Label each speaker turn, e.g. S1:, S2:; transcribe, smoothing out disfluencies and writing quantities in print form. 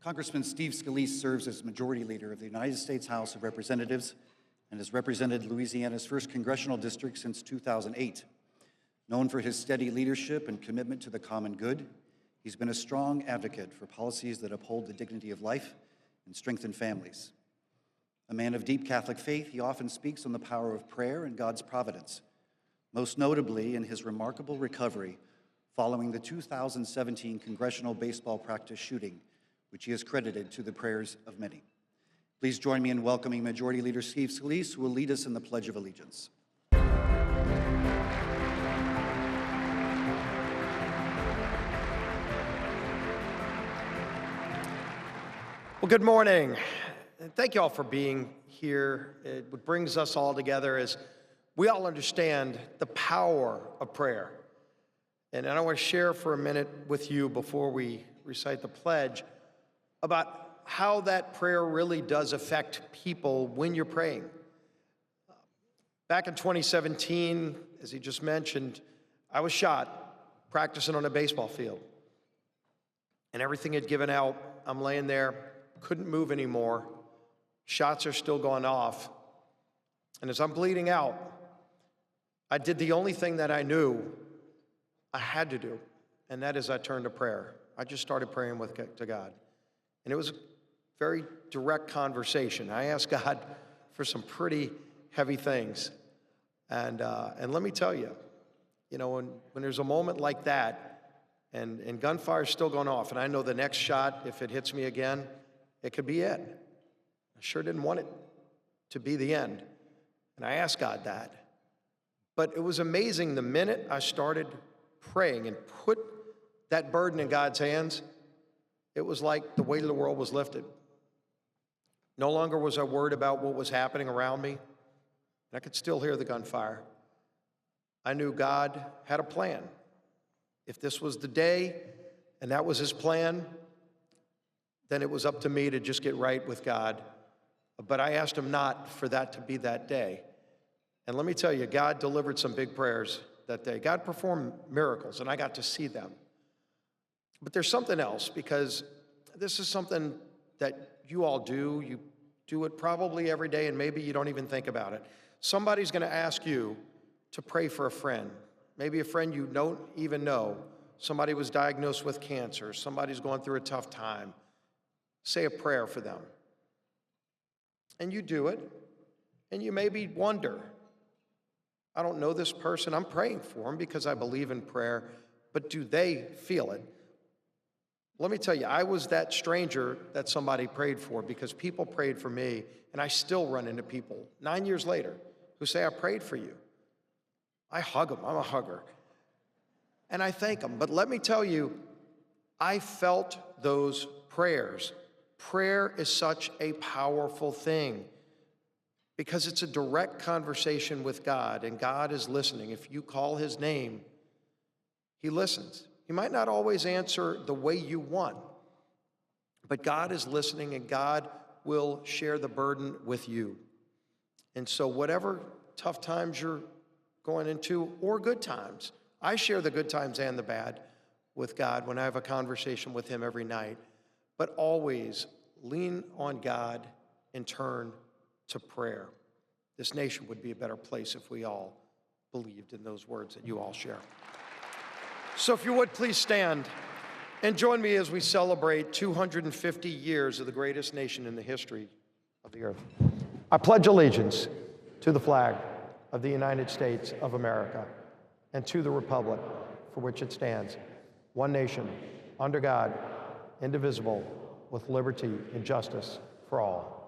S1: Congressman Steve Scalise serves as Majority Leader of the United States House of Representatives and has represented Louisiana's 1st Congressional District since 2008. Known for his steady leadership and commitment to the common good, he's been a strong advocate for policies that uphold the dignity of life and strengthen families. A man of deep Catholic faith, he often speaks on the power of prayer and God's providence, most notably in his remarkable recovery following the 2017 congressional baseball practice shooting, which he has credited to the prayers of many. Please join me in welcoming Majority Leader Steve Scalise, who will lead us in the Pledge of Allegiance.
S2: Well, good morning. And thank you all for being here. What brings us all together is we all understand the power of prayer. And I want to share for a minute with you before we recite the pledge about how that prayer really does affect people when you're praying. Back in 2017, as he just mentioned, I was shot practicing on a baseball field. And everything had given out. I'm laying there, couldn't move anymore. Shots are still going off. And as I'm bleeding out, I did the only thing that I knew I had to do, and that is I turned to prayer. I just started praying to God. And it was a very direct conversation. I asked God for some pretty heavy things. And let me tell you, when there's a moment like that, and gunfire is still going off, and I know the next shot, if it hits me again, it could be it. I sure didn't want it to be the end. And I asked God that. But it was amazing the minute I started praying and put that burden in God's hands, it was like the weight of the world was lifted. No longer was I worried about what was happening around me. I could still hear the gunfire. I knew God had a plan. If this was the day and that was his plan, then it was up to me to just get right with God. But I asked him not for that to be that day. And let me tell you, God delivered some big prayers that day. God performed miracles, and I got to see them. But there's something else, because this is something that you all do. You do it probably every day, and maybe you don't even think about it. Somebody's going to ask you to pray for a friend, maybe a friend you don't even know. Somebody was diagnosed with cancer. Somebody's going through a tough time. Say a prayer for them. And you do it, and you maybe wonder, I don't know this person. I'm praying for them because I believe in prayer, but do they feel it? Let me tell you, I was that stranger that somebody prayed for, because people prayed for me, and I still run into people 9 years later who say, I prayed for you. I hug them. I'm a hugger. And I thank them. But let me tell you, I felt those prayers. Prayer is such a powerful thing, because it's a direct conversation with God, and God is listening. If you call his name, he listens. He might not always answer the way you want, but God is listening, and God will share the burden with you. And so whatever tough times you're going into, or good times, I share the good times and the bad with God when I have a conversation with him every night, but always lean on God and turn to prayer. This nation would be a better place if we all believed in those words that you all share. So if you would, please stand and join me as we celebrate 250 years of the greatest nation in the history of the earth. I pledge allegiance to the flag of the United States of America and to the republic for which it stands, one nation, under God, indivisible, with liberty and justice for all.